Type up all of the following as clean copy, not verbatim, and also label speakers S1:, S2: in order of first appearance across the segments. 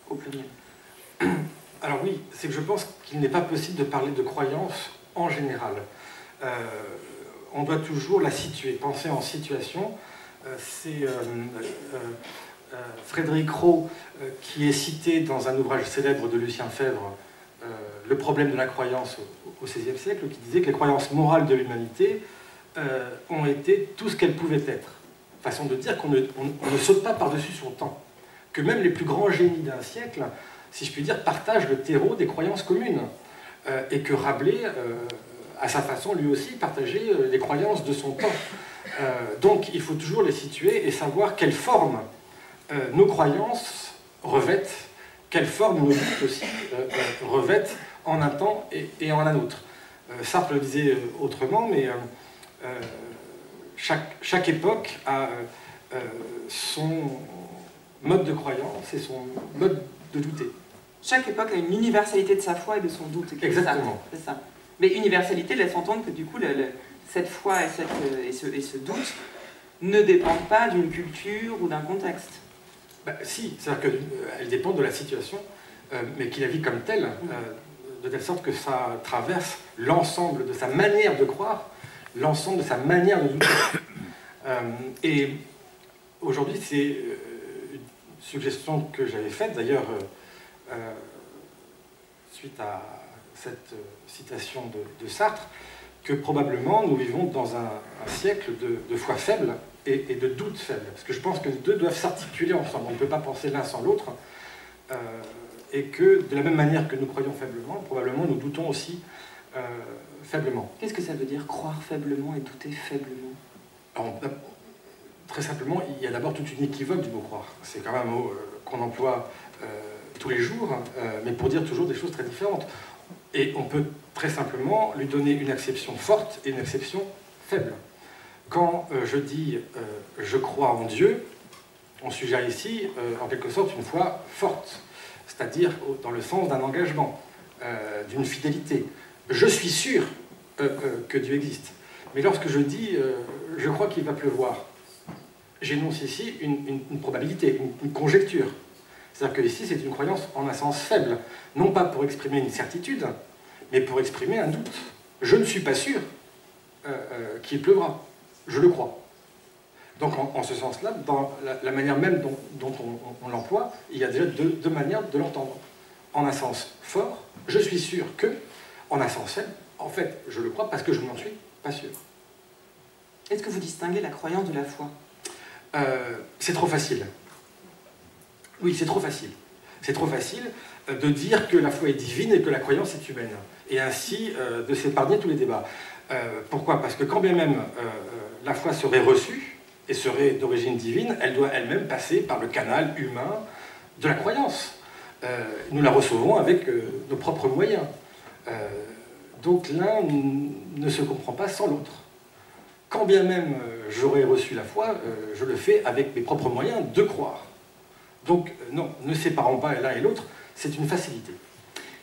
S1: au pluriel.
S2: Alors oui, c'est que je pense qu'il n'est pas possible de parler de croyance en général. On doit toujours la situer, penser en situation. C'est Frédéric Roux qui est cité dans un ouvrage célèbre de Lucien Febvre, Le problème de la croyance au XVIe siècle, qui disait que les croyances morales de l'humanité ont été tout ce qu'elles pouvaient être. Façon de dire qu'on ne saute pas par-dessus son temps. Que même les plus grands génies d'un siècle, si je puis dire, partagent le terreau des croyances communes. Et que Rabelais, à sa façon, lui aussi, partageait les croyances de son temps. Donc il faut toujours les situer et savoir quelle forme nos croyances revêtent, quelle forme nos doutes aussi revêtent en un temps et en un autre. Sartre le disait autrement, mais chaque époque a son mode de croyance et son mode de douter.
S1: Chaque époque a une universalité de sa foi et de son doute.
S2: Exactement.
S1: C'est ça. Mais universalité laisse entendre que du coup, cette foi et ce doute ne dépendent pas d'une culture ou d'un contexte.
S2: Si, c'est-à-dire qu'elle dépend de la situation, mais qu'il la vit comme telle, de telle sorte que ça traverse l'ensemble de sa manière de croire, l'ensemble de sa manière de douter. Et aujourd'hui, c'est une suggestion que j'avais faite, d'ailleurs, suite à cette citation de Sartre, que probablement nous vivons dans un siècle de foi faible et de doute faible. Parce que je pense que les deux doivent s'articuler ensemble. On ne peut pas penser l'un sans l'autre. Et que de la même manière que nous croyons faiblement, probablement nous doutons aussi faiblement.
S1: Qu'est-ce que ça veut dire croire faiblement et douter faiblement?
S2: Alors, très simplement, il y a d'abord toute une équivoque du mot croire. C'est quand même un mot qu'on emploie tous les jours, mais pour dire toujours des choses très différentes. Et on peut très simplement lui donner une acception forte et une acception faible. Quand je dis je crois en Dieu, on suggère ici en quelque sorte une foi forte, c'est-à-dire dans le sens d'un engagement, d'une fidélité. Je suis sûr que Dieu existe. Mais lorsque je dis je crois qu'il va pleuvoir, j'énonce ici une probabilité, une conjecture. C'est-à-dire que ici, c'est une croyance en un sens faible, non pas pour exprimer une certitude, mais pour exprimer un doute. Je ne suis pas sûr qu'il pleuvra, je le crois. Donc en ce sens-là, dans la manière même dont on l'emploie, il y a déjà deux manières de l'entendre. En un sens fort, je suis sûr que, en un sens faible, en fait, je le crois parce que je n'en suis pas sûr.
S1: Est-ce que vous distinguez la croyance de la foi?
S2: C'est trop facile. Oui, c'est trop facile. C'est trop facile de dire que la foi est divine et que la croyance est humaine. Et ainsi de s'épargner tous les débats. Pourquoi? Parce que quand bien même la foi serait reçue et serait d'origine divine, elle doit elle-même passer par le canal humain de la croyance. Nous la recevons avec nos propres moyens. Donc l'un ne se comprend pas sans l'autre. Quand bien même j'aurais reçu la foi, je le fais avec mes propres moyens de croire. Donc non, ne séparons pas l'un et l'autre, c'est une facilité.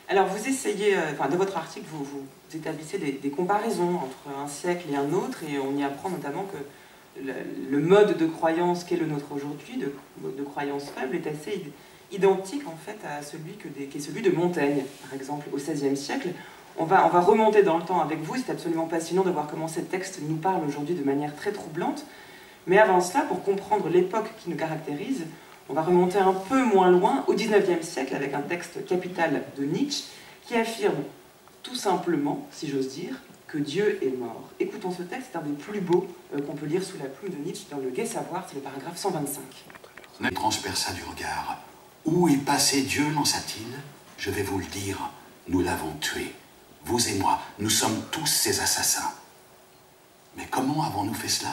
S1: Alors vous essayez, dans votre article, vous établissez des comparaisons entre un siècle et un autre, et on y apprend notamment que le mode de croyance qu'est le nôtre aujourd'hui, de croyance faible, est assez identique en fait à celui qui est celui de Montaigne, par exemple, au XVIe siècle. On va remonter dans le temps avec vous, c'est absolument passionnant de voir comment ces textes nous parlent aujourd'hui de manière très troublante. Mais avant cela, pour comprendre l'époque qui nous caractérise, on va remonter un peu moins loin, au XIXe siècle, avec un texte capital de Nietzsche, qui affirme tout simplement, si j'ose dire, que Dieu est mort. Écoutons ce texte, c'est un des plus beaux qu'on peut lire sous la plume de Nietzsche dans le Gai Savoir, c'est le paragraphe 125.
S3: On transperça du regard. Où est passé Dieu, lança-t-il? Je vais vous le dire, nous l'avons tué. Vous et moi, nous sommes tous ces assassins. Mais comment avons-nous fait cela?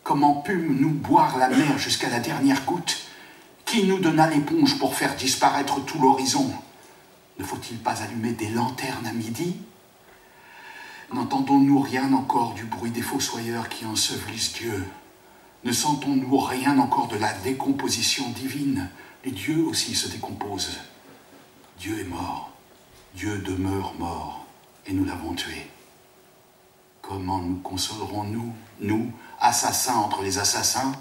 S3: Comment pûmes-nous boire la mer jusqu'à la dernière goutte? Qui nous donna l'éponge pour faire disparaître tout l'horizon? Ne faut-il pas allumer des lanternes à midi? N'entendons-nous rien encore du bruit des fossoyeurs qui ensevelissent Dieu? Ne sentons-nous rien encore de la décomposition divine? Les dieux aussi se décomposent. Dieu est mort. Dieu demeure mort, et nous l'avons tué. Comment nous consolerons-nous, nous, assassins entre les assassins?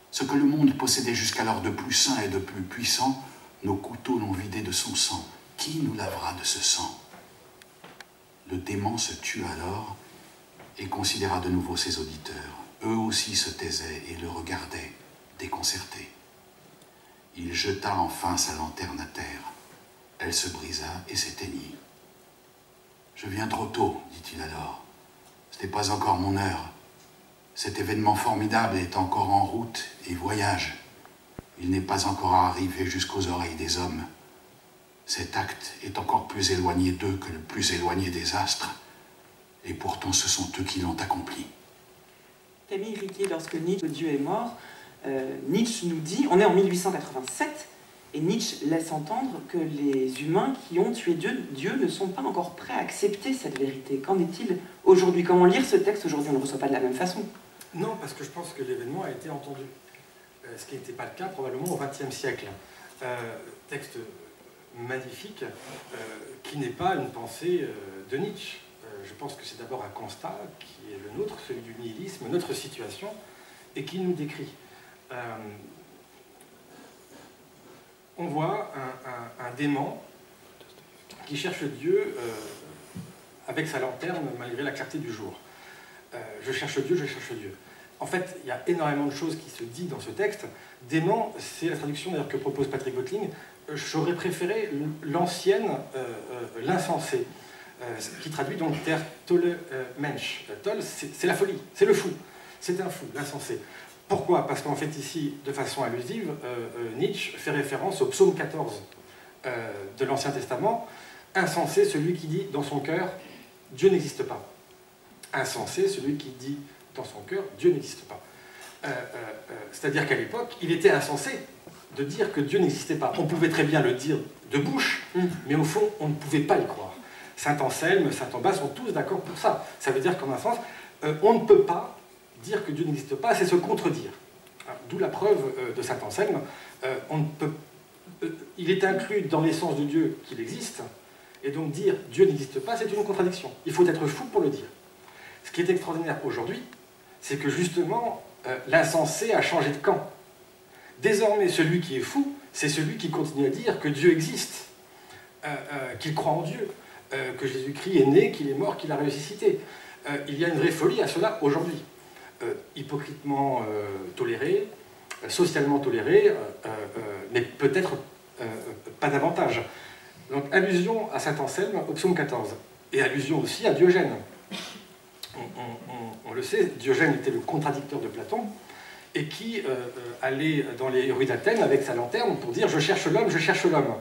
S3: Ce que le monde possédait jusqu'alors de plus saint et de plus puissant, Nos couteaux l'ont vidé de son sang. Qui nous lavera de ce sang? Le dément se tut alors et considéra de nouveau ses auditeurs. Eux aussi se taisaient et le regardaient, déconcertés. Il jeta enfin sa lanterne à terre. Elle se brisa et s'éteignit. « Je viens trop tôt, dit-il alors. Ce n'est pas encore mon heure. Cet événement formidable est encore en route et voyage. Il n'est pas encore arrivé jusqu'aux oreilles des hommes. Cet acte est encore plus éloigné d'eux que le plus éloigné des astres. Et pourtant, ce sont eux qui l'ont accompli. »
S1: Camille Riquet, lorsque Nietzsche, Dieu est mort, Nietzsche nous dit, on est en 1887, et Nietzsche laisse entendre que les humains qui ont tué Dieu ne sont pas encore prêts à accepter cette vérité. Qu'en est-il aujourd'hui? Comment lire ce texte aujourd'hui? On ne le reçoit pas de la même façon.
S2: Non, parce que je pense que l'événement a été entendu. Ce qui n'était pas le cas probablement au XXe siècle. Texte magnifique, qui n'est pas une pensée de Nietzsche. Je pense que c'est d'abord un constat qui est le nôtre, celui du nihilisme, notre situation, et qui nous décrit. On voit un dément qui cherche Dieu avec sa lanterne malgré la clarté du jour. Je cherche Dieu, je cherche Dieu. En fait, il y a énormément de choses qui se disent dans ce texte. Dément, c'est la traduction d'ailleurs que propose Patrick Bottling. J'aurais préféré l'ancienne, l'insensé, qui traduit donc der tolle Mensch. Toll, c'est la folie, c'est le fou, c'est un fou, l'insensé. Pourquoi? Parce qu'en fait ici, de façon allusive, Nietzsche fait référence au psaume 14 de l'Ancien Testament. Insensé, celui qui dit dans son cœur, Dieu n'existe pas. Insensé, celui qui dit dans son cœur, Dieu n'existe pas. C'est-à-dire qu'à l'époque, il était insensé de dire que Dieu n'existait pas. On pouvait très bien le dire de bouche, mais au fond, on ne pouvait pas y croire. Saint Anselme, Saint Thomas sont tous d'accord pour ça. Ça veut dire qu'en un sens, on ne peut pas dire que Dieu n'existe pas, c'est se contredire. D'où la preuve de Saint Anselme. Il est inclus dans l'essence de Dieu qu'il existe, et donc dire Dieu n'existe pas, c'est une contradiction. Il faut être fou pour le dire. Ce qui est extraordinaire aujourd'hui, c'est que justement, l'insensé a changé de camp. Désormais, celui qui est fou, c'est celui qui continue à dire que Dieu existe, qu'il croit en Dieu, que Jésus-Christ est né, qu'il est mort, qu'il a ressuscité. Il y a une vraie folie à cela aujourd'hui. Hypocritement toléré, socialement toléré, mais peut-être pas davantage. Donc, allusion à Saint Anselme au psaume 14, et allusion aussi à Diogène. On le sait, Diogène était le contradicteur de Platon, et qui allait dans les rues d'Athènes avec sa lanterne pour dire « je cherche l'homme, je cherche l'homme ».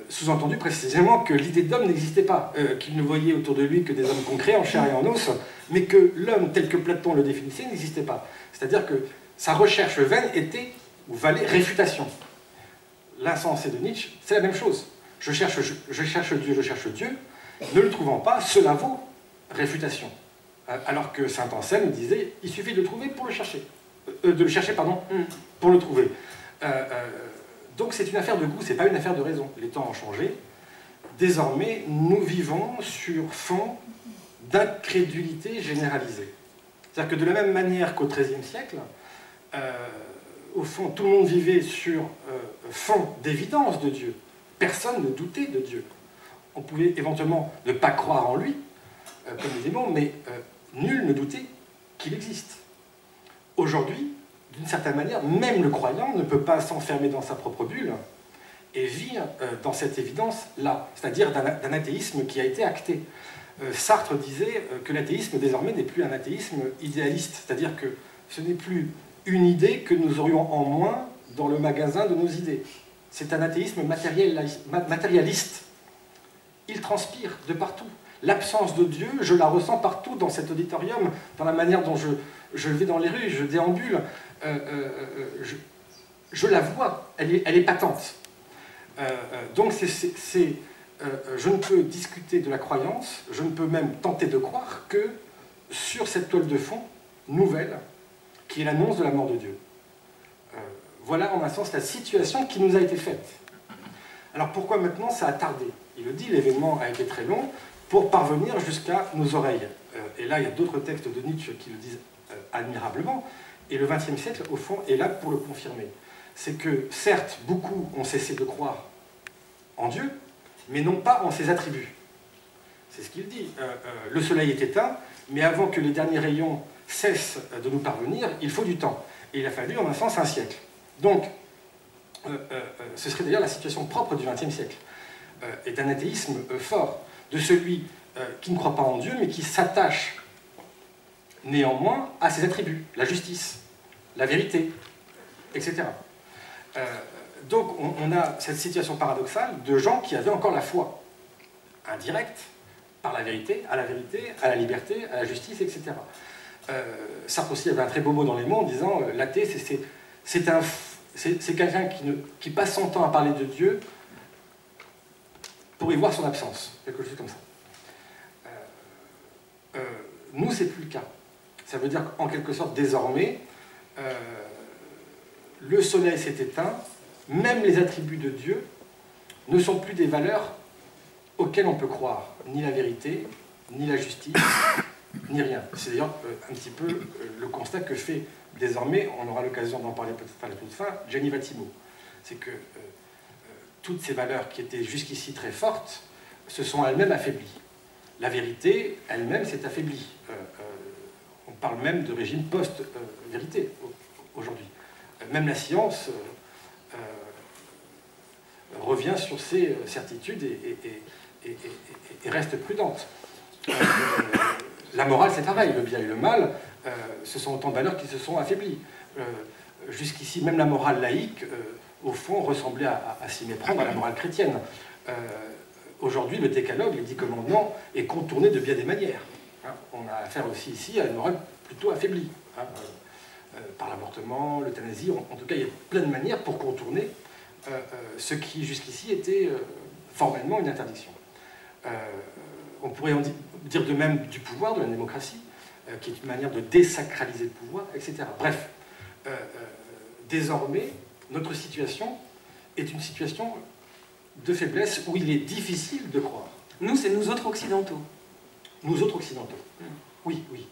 S2: Sous-entendu précisément que l'idée d'homme n'existait pas, qu'il ne voyait autour de lui que des hommes concrets en chair et en os, mais que l'homme tel que Platon le définissait n'existait pas. C'est-à-dire que sa recherche vaine était, ou valait, réfutation. L'insensé de Nietzsche, c'est la même chose. Je cherche Dieu, je cherche Dieu, ne le trouvant pas, cela vaut réfutation. Alors que Saint Anselme disait, il suffit de le trouver pour le chercher. Pour le trouver. Donc c'est une affaire de goût, c'est pas une affaire de raison. Les temps ont changé. Désormais, nous vivons sur fond d'incrédulité généralisée. C'est-à-dire que de la même manière qu'au XIIIe siècle, au fond, tout le monde vivait sur fond d'évidence de Dieu. Personne ne doutait de Dieu. On pouvait éventuellement ne pas croire en lui, comme les démons, mais nul ne doutait qu'il existe. Aujourd'hui, d'une certaine manière, même le croyant ne peut pas s'enfermer dans sa propre bulle et vit dans cette évidence-là, c'est-à-dire d'un athéisme qui a été acté. Sartre disait que l'athéisme, désormais, n'est plus un athéisme idéaliste, c'est-à-dire que ce n'est plus une idée que nous aurions en moins dans le magasin de nos idées. C'est un athéisme matérialiste. Il transpire de partout. L'absence de Dieu, je la ressens partout dans cet auditorium, dans la manière dont je vais dans les rues, je déambule, je la vois, elle est patente. Donc je ne peux discuter de la croyance, je ne peux même tenter de croire que sur cette toile de fond nouvelle, qui est l'annonce de la mort de Dieu. Voilà en un sens la situation qui nous a été faite. Alors pourquoi maintenant ça a tardé? Il le dit, l'événement a été très long pour parvenir jusqu'à nos oreilles. Et là, il y a d'autres textes de Nietzsche qui le disent admirablement. Et le XXe siècle, au fond, est là pour le confirmer. c'est que, certes, beaucoup ont cessé de croire en Dieu, mais non pas en ses attributs. C'est ce qu'il dit. Le soleil est éteint, mais avant que les derniers rayons cessent de nous parvenir, il faut du temps. Et il a fallu, en un sens, un siècle. Donc, ce serait d'ailleurs la situation propre du XXe siècle, et d'un athéisme fort, de celui qui ne croit pas en Dieu, mais qui s'attache néanmoins à ses attributs, la justice, la vérité, etc. Donc on a cette situation paradoxale de gens qui avaient encore la foi indirecte par la vérité, à la liberté, à la justice, etc. Sarkozy avait un très beau mot dans les mots en disant l'athée, c'est quelqu'un qui passe son temps à parler de Dieu pour y voir son absence, quelque chose comme ça. Nous, c'est plus le cas. Ça veut dire qu'en quelque sorte, désormais, le soleil s'est éteint, même les attributs de Dieu ne sont plus des valeurs auxquelles on peut croire, ni la vérité, ni la justice, ni rien. C'est d'ailleurs un petit peu le constat que fait désormais, on aura l'occasion d'en parler peut-être à la toute fin, Gianni Vattimo. C'est que toutes ces valeurs qui étaient jusqu'ici très fortes se sont elles-mêmes affaiblies. La vérité, elle-même, s'est affaiblie. On parle même de régime post-vérité aujourd'hui. Même la science revient sur ses certitudes et reste prudente. La morale, c'est pareil. Le bien et le mal, ce sont autant de valeurs qui se sont affaiblies. Jusqu'ici, même la morale laïque, au fond, ressemblait à s'y méprendre à la morale chrétienne. Aujourd'hui, le décalogue, les 10 commandements, est contourné de bien des manières. On a affaire aussi ici à une morale plutôt affaiblie. Par l'avortement, l'euthanasie, en tout cas, il y a plein de manières pour contourner ce qui, jusqu'ici, était formellement une interdiction. On pourrait en dire de même du pouvoir, de la démocratie, qui est une manière de désacraliser le pouvoir, etc. Bref, désormais, notre situation est une situation de faiblesse où il est difficile de croire.
S1: Nous, c'est nous autres occidentaux.
S2: Nous autres occidentaux. Oui, oui.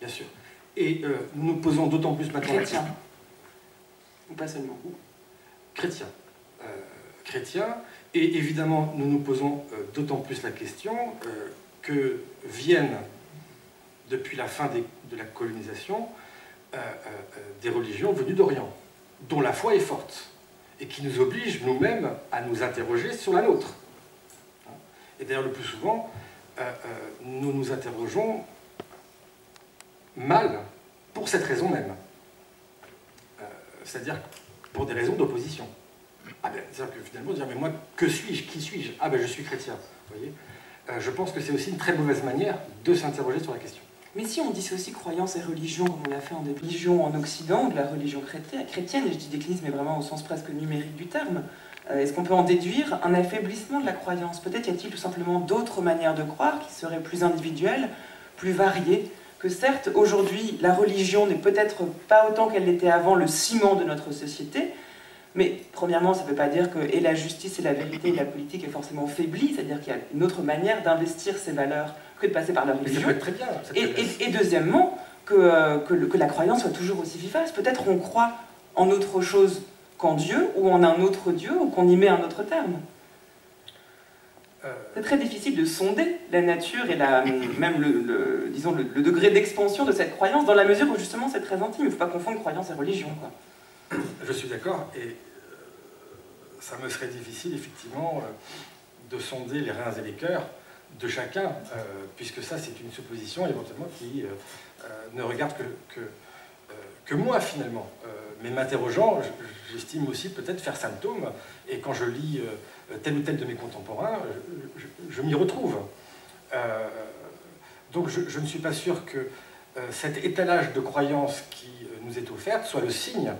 S2: Bien sûr. Et nous nous posons d'autant plus maintenant...
S1: Chrétiens. Ou pas seulement.
S2: Chrétiens. Chrétiens. Et évidemment, nous nous posons d'autant plus la question que viennent, depuis la fin de la colonisation, des religions venues d'Orient, dont la foi est forte, et qui nous obligent nous-mêmes à nous interroger sur la nôtre. Et d'ailleurs, le plus souvent, nous nous interrogeons mal pour cette raison même. C'est-à-dire pour des raisons d'opposition. C'est-à-dire que finalement, dire, mais moi, que suis-je? Qui suis-je? Ah ben, je suis chrétien. Vous voyez, je pense que c'est aussi une très mauvaise manière de s'interroger sur la question.
S1: Mais si on dissocie croyance et religion, comme on l'a fait en religion en Occident, de la religion chrétienne, et je dis déclinisme, mais vraiment au sens presque numérique du terme, est-ce qu'on peut en déduire un affaiblissement de la croyance? Peut-être y a-t-il tout simplement d'autres manières de croire qui seraient plus individuelles, plus variées, que certes, aujourd'hui, la religion n'est peut-être pas autant qu'elle l'était avant le ciment de notre société, mais premièrement, ça ne veut pas dire que et la justice et la vérité et la politique est forcément faiblie, c'est-à-dire qu'il y a une autre manière d'investir ces valeurs que de passer par la religion.
S2: Mais ça peut être très bien.
S1: Et deuxièmement, que la croyance soit toujours aussi vivace. Peut-être on croit en autre chose qu'en Dieu, ou en un autre Dieu, ou qu'on y met un autre terme. C'est très difficile de sonder la nature et même disons le degré d'expansion de cette croyance, dans la mesure où justement c'est très intime. Il ne faut pas confondre croyance et religion, quoi.
S2: Je suis d'accord, et ça me serait difficile, effectivement, de sonder les reins et les cœurs de chacun, puisque ça, c'est une supposition, éventuellement, qui ne regarde que moi, finalement. Mais m'interrogeant, j'estime aussi peut-être faire symptôme, et quand je lis tel ou tel de mes contemporains, je m'y retrouve. Donc je ne suis pas sûr que cet étalage de croyances qui nous est offert soit le signe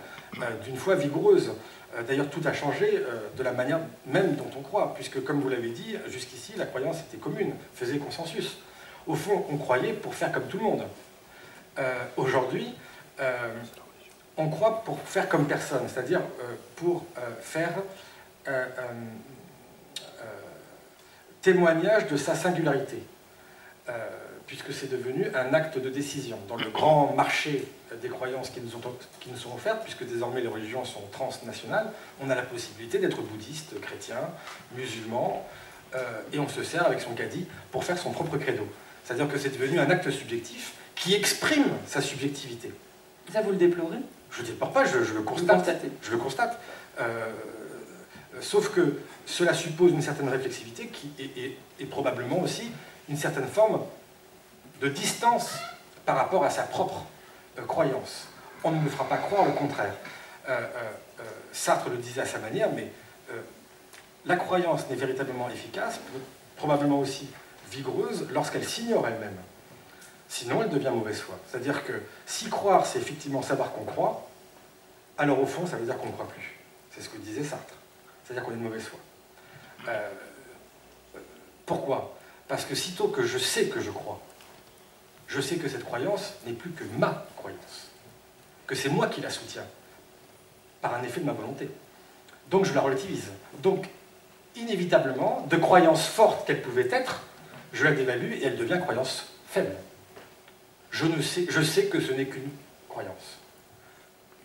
S2: d'une foi vigoureuse. D'ailleurs, tout a changé de la manière même dont on croit, puisque, comme vous l'avez dit, jusqu'ici, la croyance était commune, faisait consensus. Au fond, on croyait pour faire comme tout le monde. Aujourd'hui, on croit pour faire comme personne, c'est-à-dire pour faire témoignage de sa singularité. puisque c'est devenu un acte de décision. Dans le grand marché des croyances qui nous sont offertes, puisque désormais les religions sont transnationales, on a la possibilité d'être bouddhiste, chrétien, musulman, et on se sert avec son caddie pour faire son propre credo. C'est-à-dire que c'est devenu un acte subjectif qui exprime sa subjectivité.
S1: Ça, vous le déplorez?
S2: Je ne le déplore pas, je le constate. Je le constate. Sauf que cela suppose une certaine réflexivité et probablement aussi une certaine forme de distance par rapport à sa propre croyance. On ne me fera pas croire le contraire. Sartre le disait à sa manière, mais la croyance n'est véritablement efficace, probablement aussi vigoureuse, lorsqu'elle s'ignore elle-même. Sinon, elle devient mauvaise foi. C'est-à-dire que si croire, c'est effectivement savoir qu'on croit, alors au fond, ça veut dire qu'on ne croit plus. C'est ce que disait Sartre. C'est-à-dire qu'on est de mauvaise foi. Pourquoi? Parce que sitôt que je sais que je crois, je sais que cette croyance n'est plus que ma croyance, que c'est moi qui la soutiens, par un effet de ma volonté. Donc je la relativise. Donc, inévitablement, de croyance forte qu'elle pouvait être, je la dévalue et elle devient croyance faible. Je sais que ce n'est qu'une croyance,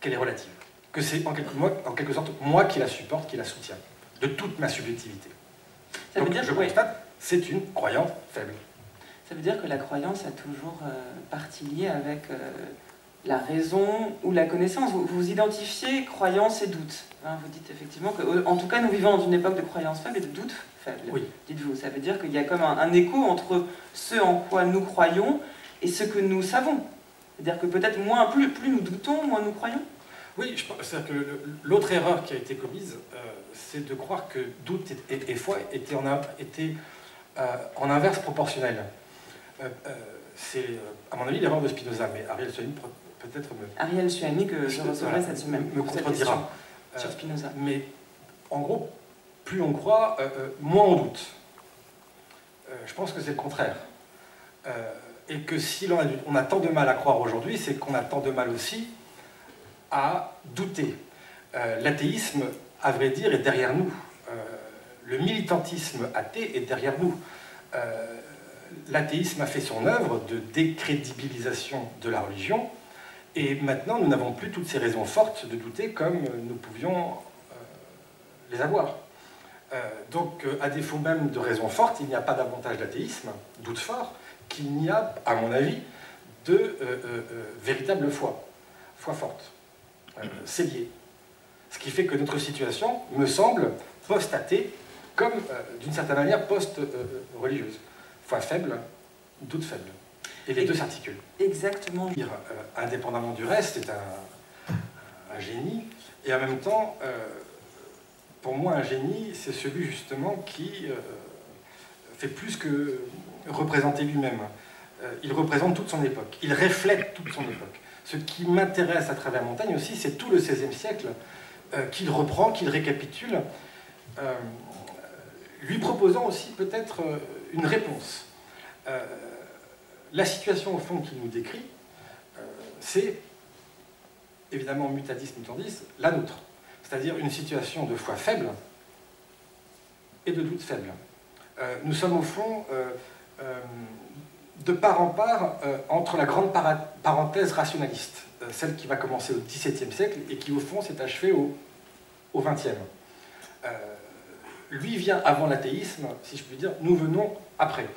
S2: qu'elle est relative, que c'est en quelque sorte moi qui la supporte, qui la soutiens, de toute ma subjectivité.
S1: Ça veut dire
S2: je constate, c'est une croyance faible.
S1: Ça veut dire que la croyance a toujours partie liée avec la raison ou la connaissance. Vous identifiez croyance et doute. Hein, vous dites effectivement que, en tout cas, nous vivons dans une époque de croyance faible et de doute faible.
S2: Oui.
S1: Dites-vous, ça veut dire qu'il y a comme un écho entre ce en quoi nous croyons et ce que nous savons. C'est-à-dire que peut-être plus nous doutons, moins nous croyons.
S2: Oui, c'est-à-dire que l'autre erreur qui a été commise, c'est de croire que doute et foi étaient en inverse proportionnel. C'est, à mon avis, l'erreur de Spinoza, mais Ariel Suami peut-être
S1: Ariel Suami, que je recevrai cette semaine,
S2: me contredira.
S1: Sur Spinoza.
S2: Mais en gros, plus on croit, moins on doute. Je pense que c'est le contraire. Et que si on a tant de mal à croire aujourd'hui, c'est qu'on a tant de mal aussi à douter. L'athéisme, à vrai dire, est derrière nous. Le militantisme athée est derrière nous. L'athéisme a fait son œuvre de décrédibilisation de la religion, et maintenant nous n'avons plus toutes ces raisons fortes de douter comme nous pouvions les avoir. Donc, à défaut même de raisons fortes, il n'y a pas davantage d'athéisme, doute fort, qu'il n'y a, à mon avis, de véritable foi forte. C'est lié. Ce qui fait que notre situation me semble post-athée, comme d'une certaine manière post-religieuse. Foi faible, doute faible. Et les deux s'articulent.
S1: Exactement.
S2: Indépendamment du reste, c'est un génie, et en même temps, pour moi, un génie, c'est celui justement qui fait plus que représenter lui-même. Il représente toute son époque, il reflète toute son époque. Ce qui m'intéresse à travers Montaigne aussi, c'est tout le XVIe siècle qu'il reprend, qu'il récapitule, lui proposant aussi peut-être une réponse. La situation au fond qu'il nous décrit, c'est évidemment mutadis mutandis, la nôtre. C'est-à-dire une situation de foi faible et de doute faible. Nous sommes au fond de part en part entre la grande parenthèse rationaliste, celle qui va commencer au XVIIe siècle et qui au fond s'est achevée au XXe. Lui vient avant l'athéisme, si je puis dire, nous venons après.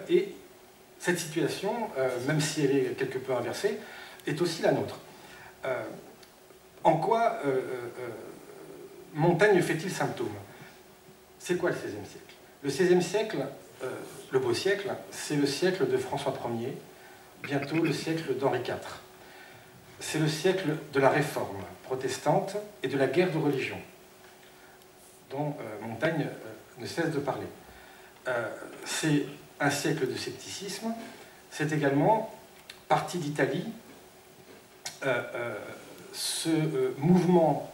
S2: Et cette situation, même si elle est quelque peu inversée, est aussi la nôtre. En quoi Montaigne fait-il symptôme? C'est quoi le XVIe siècle? Le XVIe siècle, le beau siècle, c'est le siècle de François Ier, bientôt le siècle d'Henri IV. C'est le siècle de la réforme protestante et de la guerre de religion, dont Montaigne ne cesse de parler. C'est un siècle de scepticisme, c'est également, parti d'Italie, ce mouvement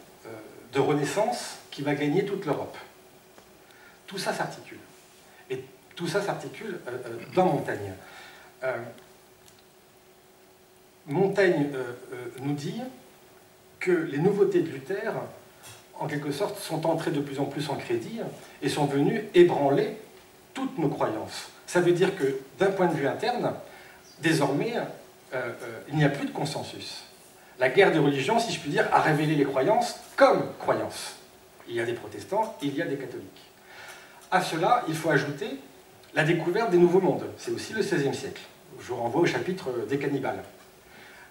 S2: de renaissance qui va gagner toute l'Europe. Tout ça s'articule. Et tout ça s'articule dans Montaigne. Montaigne nous dit que les nouveautés de Luther, en quelque sorte, sont entrées de plus en plus en crédit et sont venues ébranler toutes nos croyances. Ça veut dire que, d'un point de vue interne, désormais, il n'y a plus de consensus. La guerre des religions, si je puis dire, a révélé les croyances comme croyances. Il y a des protestants, il y a des catholiques. À cela, il faut ajouter la découverte des nouveaux mondes. C'est aussi le XVIe siècle. Je vous renvoie au chapitre des cannibales.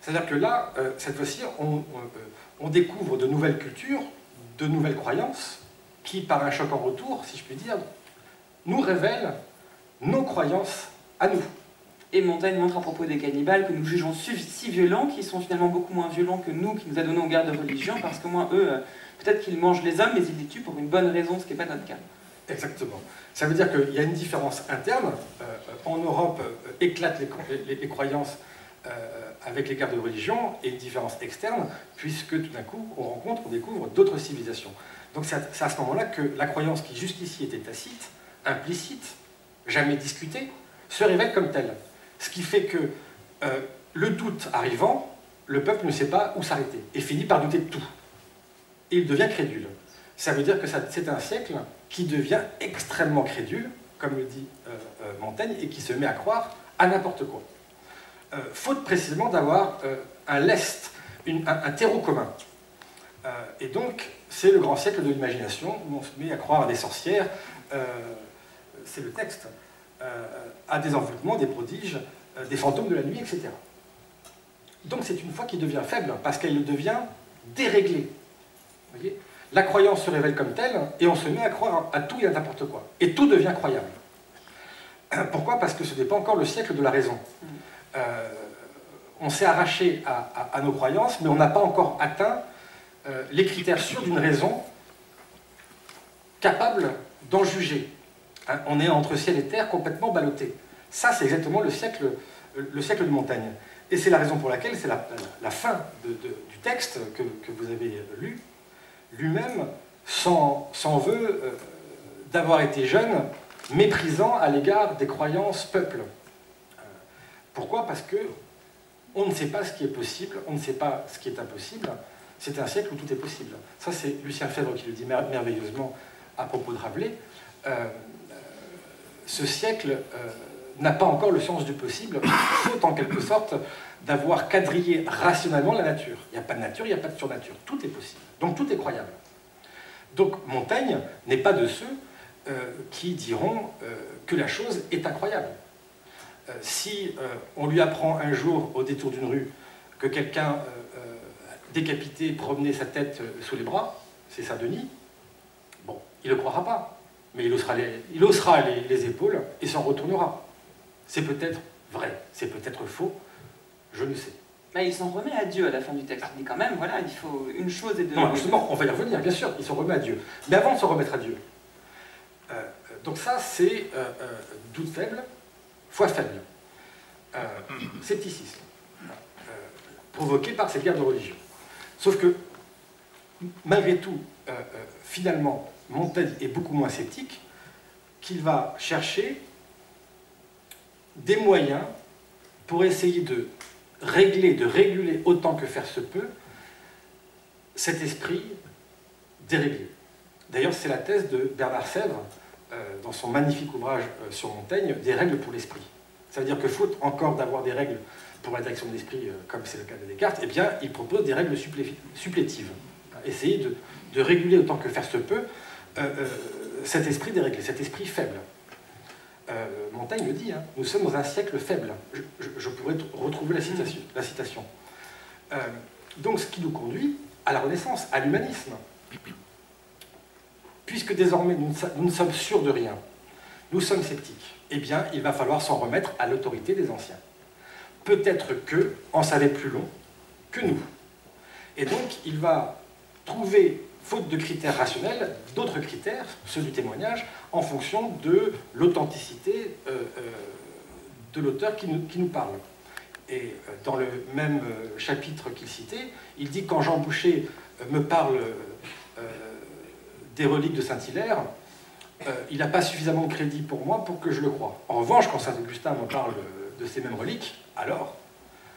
S2: C'est-à-dire que là, cette fois-ci, on découvre de nouvelles cultures, de nouvelles croyances, qui, par un choc en retour, si je puis dire, nous révèlent nos croyances à nous.
S1: Et Montaigne montre à propos des cannibales que nous jugeons si violents, qu'ils sont finalement beaucoup moins violents que nous, qui nous adonnons aux guerres de religion, parce que moins eux, peut-être qu'ils mangent les hommes, mais ils les tuent pour une bonne raison, ce qui n'est pas notre cas.
S2: Exactement. Ça veut dire qu'il y a une différence interne. En Europe, éclatent les croyances avec les guerres de religion, et une différence externe, puisque tout d'un coup, on découvre d'autres civilisations. Donc c'est à ce moment-là que la croyance qui jusqu'ici était tacite, implicite, jamais discutée, se révèle comme telle. Ce qui fait que, le doute arrivant, le peuple ne sait pas où s'arrêter, et finit par douter de tout. Et il devient crédule. Ça veut dire que c'est un siècle qui devient extrêmement crédule, comme le dit Montaigne, et qui se met à croire à n'importe quoi. Faute précisément d'avoir un lest, un terreau commun. Et donc, c'est le grand siècle de l'imagination, où on se met à croire à des sorcières, c'est le texte, à des envoûtements, des prodiges, des fantômes de la nuit, etc. Donc c'est une foi qui devient faible, parce qu'elle devient déréglée. Vous voyez ? La croyance se révèle comme telle, et on se met à croire à tout et à n'importe quoi. Et tout devient croyable. Pourquoi ? Parce que ce n'est pas encore le siècle de la raison. On s'est arraché à nos croyances, mais on n'a pas encore atteint les critères sûrs d'une raison capable d'en juger. On est entre ciel et terre complètement ballotté. Ça, c'est exactement le siècle de Montaigne. Et c'est la raison pour laquelle c'est la fin du texte que vous avez lu. Lui-même s'en veut d'avoir été jeune, méprisant à l'égard des croyances peuple. Pourquoi ? Parce que on ne sait pas ce qui est possible, on ne sait pas ce qui est impossible. C'est un siècle où tout est possible. Ça, c'est Lucien Febvre qui le dit merveilleusement à propos de Rabelais. Ce siècle n'a pas encore le sens du possible, faute en quelque sorte d'avoir quadrillé rationnellement la nature. Il n'y a pas de nature, il n'y a pas de surnature. Tout est possible. Donc tout est croyable. Donc Montaigne n'est pas de ceux qui diront que la chose est incroyable. Si on lui apprend un jour au détour d'une rue que quelqu'un décapité promenait sa tête sous les bras, c'est Saint-Denis, bon, il ne le croira pas, mais il haussera les épaules et s'en retournera. C'est peut-être vrai, c'est peut-être faux, je ne sais.
S1: Mais il s'en remet à Dieu à la fin du texte. Il dit quand même, voilà, il faut une chose et deux.
S2: Non, justement, on va y revenir, bien sûr, il s'en remet à Dieu. Mais avant de se remettre à Dieu, donc ça, c'est doute faible, foi faible. Scepticisme, provoqué par cette guerre de religion. Sauf que, malgré tout, finalement, Montaigne est beaucoup moins sceptique, qu'il va chercher des moyens pour essayer de réguler autant que faire se peut cet esprit déréglé. D'ailleurs, c'est la thèse de Bernard Sèvres, dans son magnifique ouvrage sur Montaigne, des règles pour l'esprit. Ça veut dire que faute encore d'avoir des règles pour la direction de l'esprit, comme c'est le cas de Descartes, eh bien, il propose des règles supplétives. Essayer de réguler autant que faire se peut cet esprit déréglé, cet esprit faible. Montaigne le dit, hein, nous sommes dans un siècle faible. Je pourrais retrouver la citation. Donc, ce qui nous conduit à la Renaissance, à l'humanisme. Puisque désormais nous ne sommes sûrs de rien, nous sommes sceptiques, eh bien, il va falloir s'en remettre à l'autorité des anciens. Peut-être qu'eux en savaient plus long que nous. Et donc, il va trouver, faute de critères rationnels, d'autres critères, ceux du témoignage, en fonction de l'authenticité de l'auteur qui nous parle. Et dans le même chapitre qu'il citait, il dit « Quand Jean Boucher me parle des reliques de Saint-Hilaire, il n'a pas suffisamment de crédit pour moi pour que je le croie. En revanche, quand Saint-Augustin me parle de ces mêmes reliques, alors,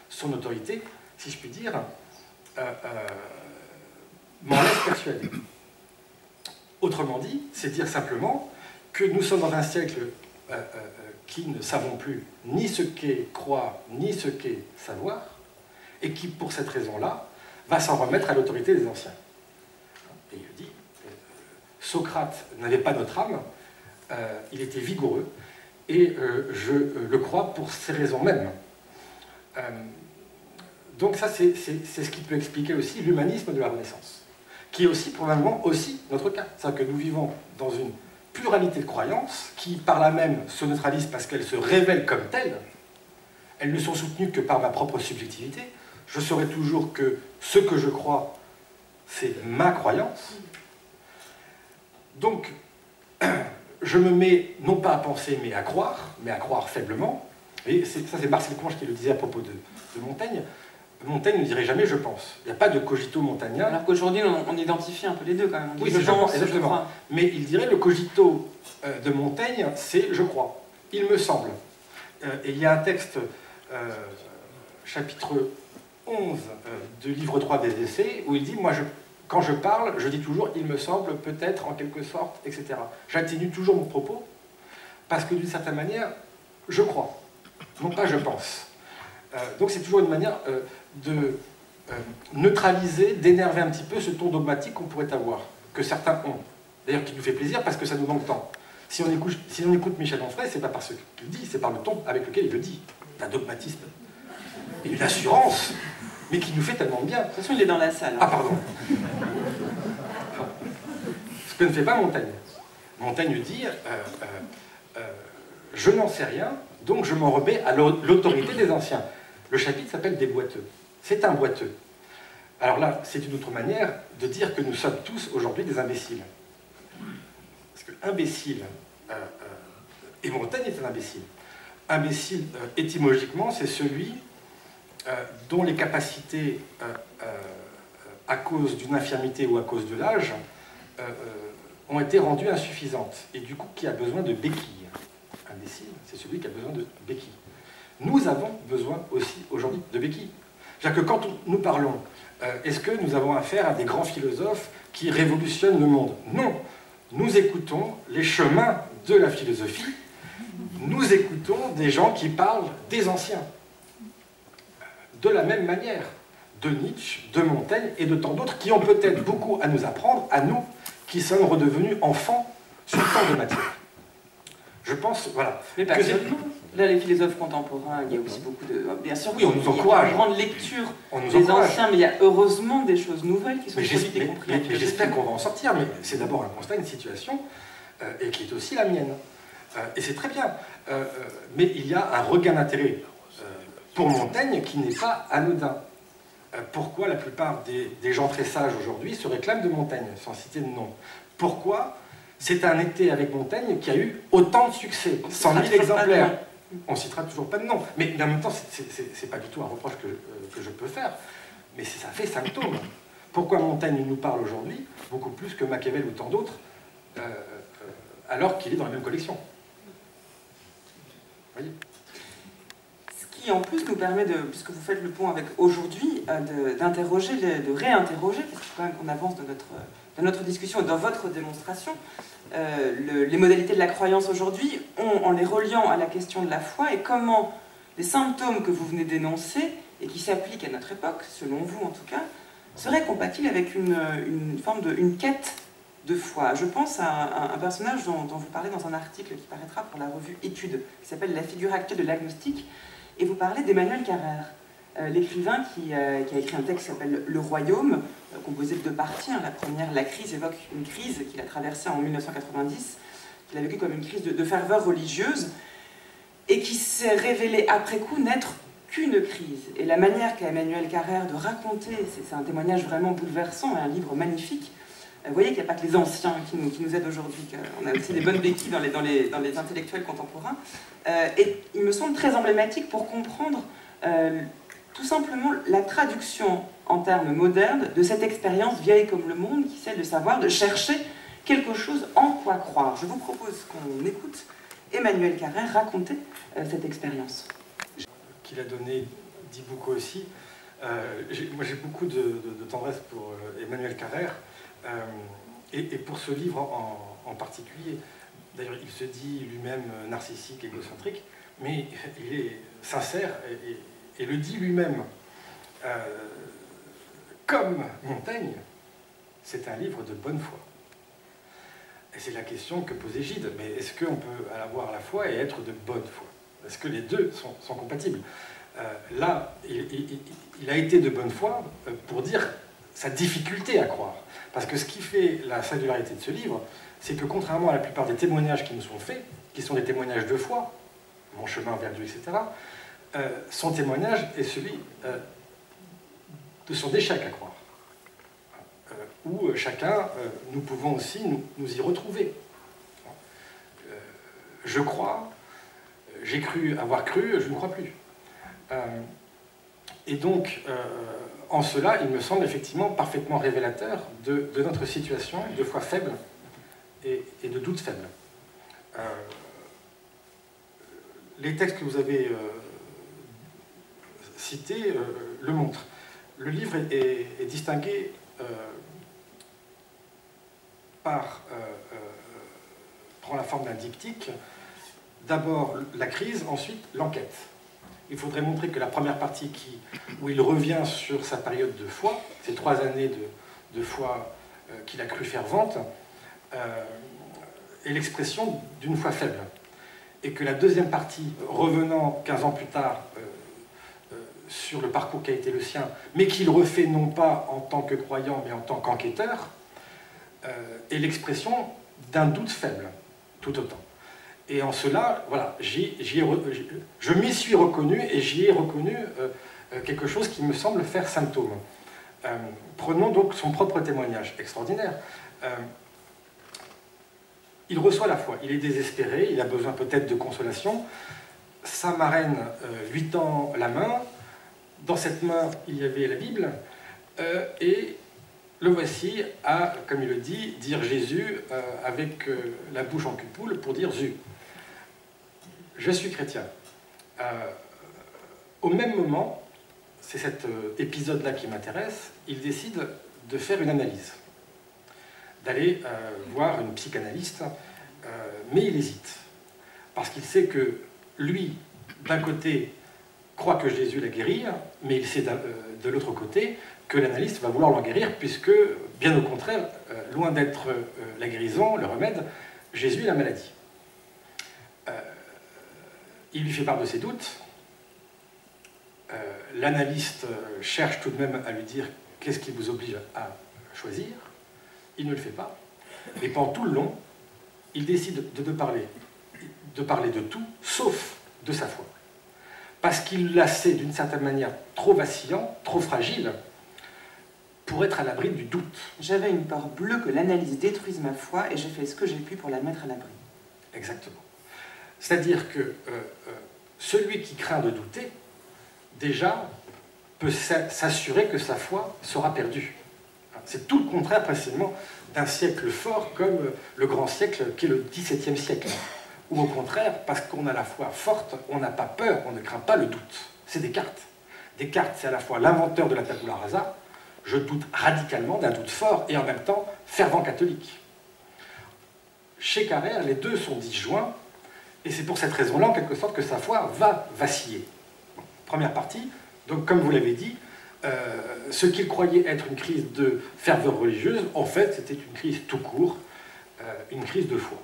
S2: son autorité, si je puis dire, m'en laisse persuader. » Autrement dit, c'est dire simplement que nous sommes dans un siècle qui ne savons plus ni ce qu'est croire, ni ce qu'est savoir, et qui, pour cette raison-là, va s'en remettre à l'autorité des anciens. Et il dit, Socrate n'avait pas notre âme, il était vigoureux, et je le crois pour ces raisons mêmes. Donc ça, c'est ce qui peut expliquer aussi l'humanisme de la Renaissance, qui est aussi probablement aussi notre cas. C'est-à-dire que nous vivons dans une pluralité de croyances qui, par là même, se neutralisent parce qu'elles se révèlent comme telles. Elles ne sont soutenues que par ma propre subjectivité. Je saurai toujours que ce que je crois, c'est ma croyance. Donc, je me mets non pas à penser, mais à croire faiblement. Et ça, c'est Marcel Conche qui le disait à propos de Montaigne. Montaigne ne dirait jamais « je pense ». Il n'y a pas de cogito montagnien.
S1: Alors qu'aujourd'hui, on identifie un peu les deux quand même. On dit
S2: oui, c'est je pense, exactement. Mais il dirait le cogito de Montaigne, c'est « je crois ». Il me semble. Et il y a un texte, chapitre 11 de livre 3 des Essais, où il dit « moi, quand je parle, je dis toujours « il me semble, peut-être, en quelque sorte, etc. » J'atténue toujours mon propos, parce que d'une certaine manière, je crois, non pas je pense. Donc c'est toujours une manière de neutraliser, d'énerver un petit peu ce ton dogmatique qu'on pourrait avoir, que certains ont. D'ailleurs, qui nous fait plaisir parce que ça nous manque tant. Si on écoute Michel Onfray, c'est pas par ce qu'il dit, c'est par le ton avec lequel il le dit. Un dogmatisme et une assurance, mais qui nous fait tellement bien.
S1: De toute façon, il est dans la salle.
S2: Ah, pardon. Ce que ne fait pas Montaigne. Montaigne dit je n'en sais rien, donc je m'en remets à l'autorité des anciens. Le chapitre s'appelle « Des boiteux ». C'est un boiteux. Alors là, c'est une autre manière de dire que nous sommes tous aujourd'hui des imbéciles. Parce que imbécile, et Montaigne est un imbécile. Imbécile, étymologiquement, c'est celui dont les capacités, à cause d'une infirmité ou à cause de l'âge, ont été rendues insuffisantes. Et du coup, qui a besoin de béquilles. Imbécile, c'est celui qui a besoin de béquilles. Nous avons besoin aussi aujourd'hui de béquilles. C'est-à-dire que quand nous parlons, est-ce que nous avons affaire à des grands philosophes qui révolutionnent le monde? Non. Nous écoutons les chemins de la philosophie, nous écoutons des gens qui parlent des anciens. De la même manière, de Nietzsche, de Montaigne et de tant d'autres qui ont peut-être beaucoup à nous apprendre, à nous qui sommes redevenus enfants sur tant de matière. Je pense, voilà.
S1: Mais pas seulement. Là, les philosophes contemporains, il y a aussi beaucoup de... Bien sûr,
S2: oui, on nous encourage.
S1: Une grande lecture des anciens, mais il y a heureusement des choses nouvelles qui sont produites et comprises.
S2: Mais j'espère qu'on va en sortir, mais c'est d'abord un constat, une situation, et qui est aussi la mienne. Et c'est très bien. Mais il y a un regain d'intérêt pour Montaigne qui n'est pas anodin. Pourquoi la plupart des gens très sages aujourd'hui se réclament de Montaigne, sans citer de nom? Pourquoi c'est un été avec Montaigne qui a eu autant de succès, 100 000 exemplaires? On ne citera toujours pas de nom. Mais en même temps, c'est pas du tout un reproche que je peux faire. Mais ça fait symptôme. Pourquoi Montaigne nous parle aujourd'hui, beaucoup plus que Machiavel ou tant d'autres, alors qu'il est dans la même collection? Vous voyez?
S1: Ce qui, en plus, nous permet, puisque vous faites le pont avec aujourd'hui, d'interroger, de réinterroger, parce qu'il faut quand même qu'on avance dans notre discussion et dans votre démonstration, les modalités de la croyance aujourd'hui, en les reliant à la question de la foi, et comment les symptômes que vous venez d'énoncer, et qui s'appliquent à notre époque, selon vous en tout cas, seraient compatibles avec une forme une quête de foi. Je pense à un personnage dont vous parlez dans un article qui paraîtra pour la revue Études, qui s'appelle « La figure actuelle de l'agnostique », et vous parlez d'Emmanuel Carrère, l'écrivain qui a écrit un texte qui s'appelle « Le Royaume », composé de deux parties. La première, la crise, évoque une crise qu'il a traversée en 1990, qu'il a vécue comme une crise de ferveur religieuse, et qui s'est révélée après coup n'être qu'une crise. Et la manière qu'a Emmanuel Carrère de raconter, c'est un témoignage vraiment bouleversant, et un livre magnifique. Vous voyez qu'il n'y a pas que les anciens qui nous aident aujourd'hui, qu'on a aussi des bonnes béquilles dans les intellectuels contemporains. Et il me semble très emblématique pour comprendre tout simplement la traduction en termes modernes de cette expérience vieille comme le monde, qui c'est de savoir, de chercher quelque chose en quoi croire. Je vous propose qu'on écoute Emmanuel Carrère raconter cette expérience.
S2: Qu'il a donné dit beaucoup aussi. Moi j'ai beaucoup de tendresse pour Emmanuel Carrère et pour ce livre en particulier. D'ailleurs, il se dit lui-même narcissique, égocentrique, mais il est sincère et le dit lui-même. Comme Montaigne, c'est un livre de bonne foi. Et c'est la question que posait Gide. Mais est-ce qu'on peut avoir la foi et être de bonne foi? Est-ce que les deux sont compatibles? Là, il a été de bonne foi pour dire sa difficulté à croire. Parce que ce qui fait la singularité de ce livre, c'est que contrairement à la plupart des témoignages qui nous sont faits, qui sont des témoignages de foi, mon chemin vers Dieu, etc., son témoignage est celui de son échec à croire. Où chacun, nous pouvons aussi nous y retrouver. Je crois, j'ai cru avoir cru, je ne crois plus. Et donc, en cela, il me semble effectivement parfaitement révélateur de notre situation de foi faible et de doute faible. Les textes que vous avez cités le montrent. Le livre est distingué prend la forme d'un diptyque. D'abord la crise, ensuite l'enquête. Il faudrait montrer que la première partie où il revient sur sa période de foi, ces 3 années de foi qu'il a cru fervente, est l'expression d'une foi faible. Et que la deuxième partie, revenant 15 ans plus tard sur le parcours qui a été le sien, mais qu'il refait non pas en tant que croyant, mais en tant qu'enquêteur, est l'expression d'un doute faible, tout autant. Et en cela, voilà, je m'y suis reconnu et j'y ai reconnu quelque chose qui me semble faire symptôme. Prenons donc son propre témoignage extraordinaire. Il reçoit la foi, il est désespéré, il a besoin peut-être de consolation. Sa marraine lui tend la main. Dans cette main, il y avait la Bible. Et le voici à, comme il le dit, dire Jésus avec la bouche en cul-poule pour dire Zu. Je suis chrétien. Au même moment, c'est cet épisode-là qui m'intéresse, il décide de faire une analyse, d'aller voir une psychanalyste, mais il hésite, parce qu'il sait que lui, d'un côté, croit que Jésus l'a guéri, mais il sait de l'autre côté que l'analyste va vouloir l'en guérir, puisque, bien au contraire, loin d'être la guérison, le remède, Jésus est la maladie. Il lui fait part de ses doutes. L'analyste cherche tout de même à lui dire qu'est-ce qui vous oblige à choisir. Il ne le fait pas. Et pendant tout le long, il décide de parler de tout, sauf de sa foi. Parce qu'il la sait d'une certaine manière trop vacillant, trop fragile, pour être à l'abri du doute.
S1: J'avais une peur bleue que l'analyse détruise ma foi et j'ai fait ce que j'ai pu pour la mettre à l'abri.
S2: Exactement. C'est-à-dire que celui qui craint de douter, déjà, peut s'assurer que sa foi sera perdue. C'est tout le contraire, précisément, d'un siècle fort comme le grand siècle qui est le XVIIe siècle. Ou au contraire, parce qu'on a la foi forte, on n'a pas peur, on ne craint pas le doute. C'est Descartes. Descartes, c'est à la fois l'inventeur de la tabula rasa, je doute radicalement d'un doute fort, et en même temps, fervent catholique. Chez Carrère, les deux sont disjoints, et c'est pour cette raison-là, en quelque sorte, que sa foi va vaciller. Première partie, donc comme vous l'avez dit, ce qu'il croyait être une crise de ferveur religieuse, en fait, c'était une crise tout court, une crise de foi.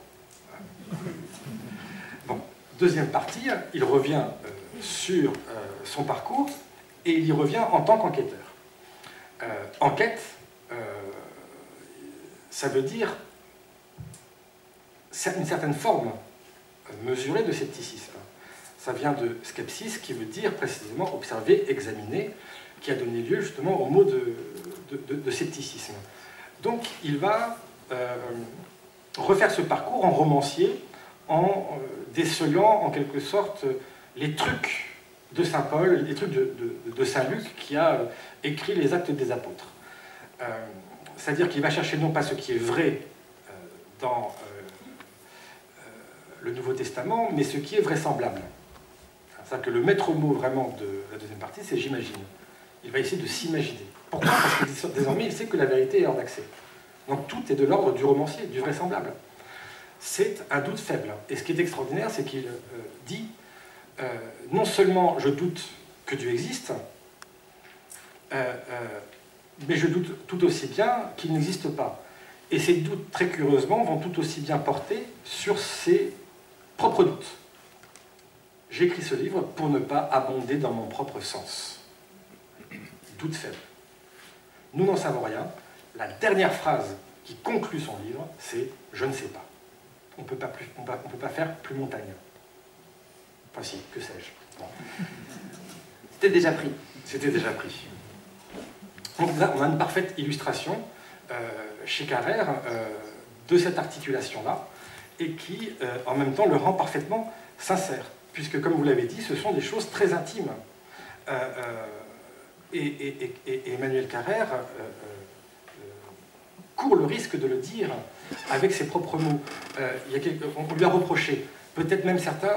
S2: Bon, deuxième partie, il revient sur son parcours, et il y revient en tant qu'enquêteur. Enquête, ça veut dire une certaine forme mesurée de scepticisme. Ça vient de skepsis, qui veut dire précisément observer, examiner, qui a donné lieu justement au mot de scepticisme. Donc il va refaire ce parcours en romancier, en décelant en quelque sorte les trucs de Saint Paul, les trucs de Saint Luc qui a écrit les Actes des Apôtres. C'est-à-dire qu'il va chercher non pas ce qui est vrai dans le Nouveau Testament, mais ce qui est vraisemblable. C'est-à-dire que le maître mot vraiment de la deuxième partie, c'est j'imagine. Il va essayer de s'imaginer. Pourquoi? Parce que désormais, il sait que la vérité est hors d'accès. Donc tout est de l'ordre du romancier, du vraisemblable. c'est un doute faible. Et ce qui est extraordinaire, c'est qu'il dit, non seulement je doute que Dieu existe, mais je doute tout aussi bien qu'il n'existe pas. Et ces doutes, très curieusement, vont tout aussi bien porter sur ses propres doutes. J'écris ce livre pour ne pas abonder dans mon propre sens. Doute faible. Nous n'en savons rien. La dernière phrase qui conclut son livre, c'est « Je ne sais pas ». On ne peut pas faire plus montagneux. Enfin si, que sais-je. Bon.
S1: C'était déjà pris.
S2: C'était déjà pris. Donc là, on a une parfaite illustration chez Carrère de cette articulation-là, et qui, en même temps, le rend parfaitement sincère. Puisque, comme vous l'avez dit, ce sont des choses très intimes. Et Emmanuel Carrère court le risque de le dire avec ses propres mots. On lui a reproché, peut-être même certains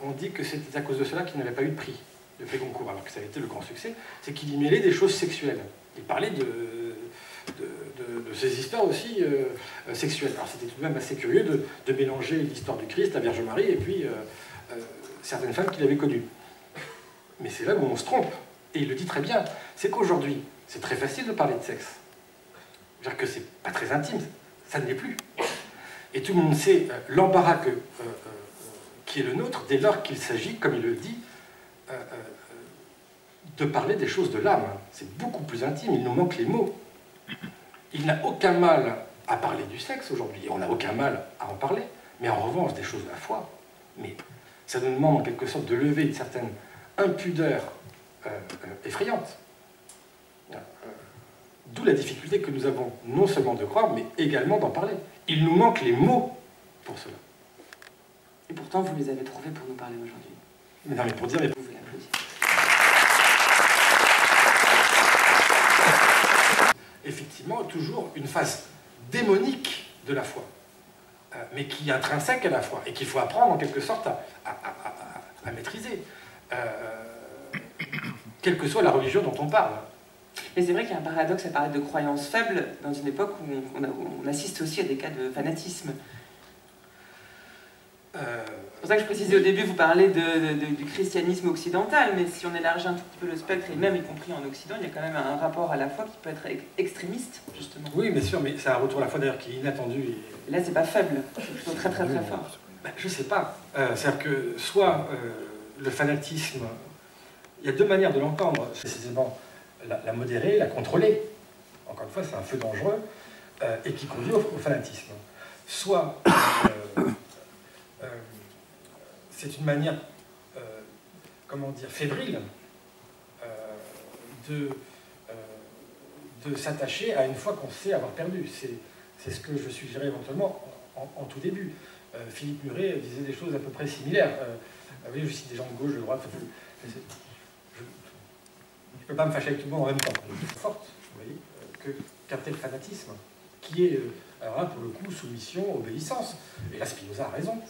S2: ont dit que c'était à cause de cela qu'il n'avait pas eu de prix, le prix Goncourt, alors que ça a été le grand succès, c'est qu'il y mêlait des choses sexuelles. Il parlait de ces histoires aussi sexuelles. Alors c'était tout de même assez curieux de mélanger l'histoire du Christ, la Vierge Marie, et puis certaines femmes qu'il avait connues. Mais c'est là où on se trompe. Et il le dit très bien. C'est qu'aujourd'hui, c'est très facile de parler de sexe. C'est-à-dire que c'est pas très intime. Ça ne l'est plus. Et tout le monde sait l'embarras qui est le nôtre dès lors qu'il s'agit, comme il le dit, de parler des choses de l'âme. C'est beaucoup plus intime. Il nous manque les mots. Il n'a aucun mal à parler du sexe aujourd'hui. On n'a aucun mal à en parler. Mais en revanche, des choses de la foi. Mais ça nous demande en quelque sorte de lever une certaine impudeur effrayante. D'où la difficulté que nous avons non seulement de croire, mais également d'en parler. Il nous manque les mots pour cela.
S1: Et pourtant, vous les avez trouvés pour nous parler aujourd'hui.
S2: Mais non, mais pour dire...
S1: Vous pouvez l'applaudir.
S2: Effectivement, toujours une phase démonique de la foi, mais qui est intrinsèque à la foi, et qu'il faut apprendre en quelque sorte à maîtriser. Quelle que soit la religion dont on parle.
S1: Mais c'est vrai qu'il y a un paradoxe à parler de croyances faibles dans une époque où on assiste aussi à des cas de fanatisme. C'est pour ça que je précisais au début, vous parlez du christianisme occidental, mais si on élargit un tout petit peu le spectre, et même y compris en Occident, il y a quand même un rapport à la foi qui peut être extrémiste, justement.
S2: Oui, bien sûr, mais c'est un retour à la foi d'ailleurs qui est inattendu. Et...
S1: Là, c'est pas faible, c'est plutôt très très très fort.
S2: Ben, je sais pas. C'est-à-dire que soit le fanatisme... Il y a deux manières de l'entendre, précisément la modérer, la contrôler. Encore une fois, c'est un feu dangereux et qui conduit au fanatisme. Soit c'est une manière, comment dire, fébrile de s'attacher à une foi qu'on sait avoir perdue. C'est ce que je suggérais éventuellement en tout début. Philippe Muret disait des choses à peu près similaires. Oui, je cite des gens de gauche, de droite. Je ne peux pas me fâcher avec tout le monde en même temps. Forte, vous voyez, qu'un tel fanatisme, qui est, alors là, pour le coup, soumission, obéissance. Et là, Spinoza a raison.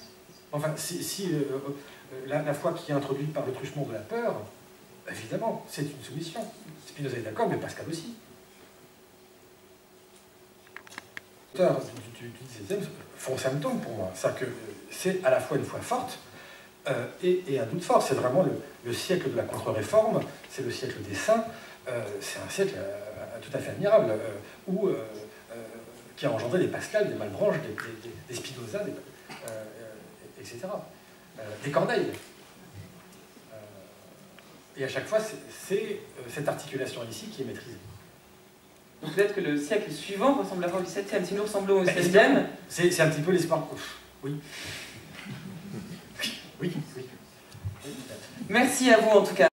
S2: Enfin, si la foi qui est introduite par le truchement de la peur, évidemment, c'est une soumission. Spinoza est d'accord, mais Pascal aussi. L'auteur du XVIIe font symptôme pour moi. C'est-à-dire que c'est à la fois une foi forte, et un doute fort. C'est vraiment le siècle de la contre-réforme, c'est le siècle des saints, c'est un siècle tout à fait admirable, qui a engendré des Pascal, des Malebranche, des Spinoza, etc. Des Corneille. Et à chaque fois, c'est cette articulation ici qui est maîtrisée.
S1: Donc peut-être que le siècle suivant ressemble à la fin du 7e, si nous ressemblons au 16e...
S2: C'est un petit peu l'espoir. Oui. Oui.
S1: Merci à vous en tout cas.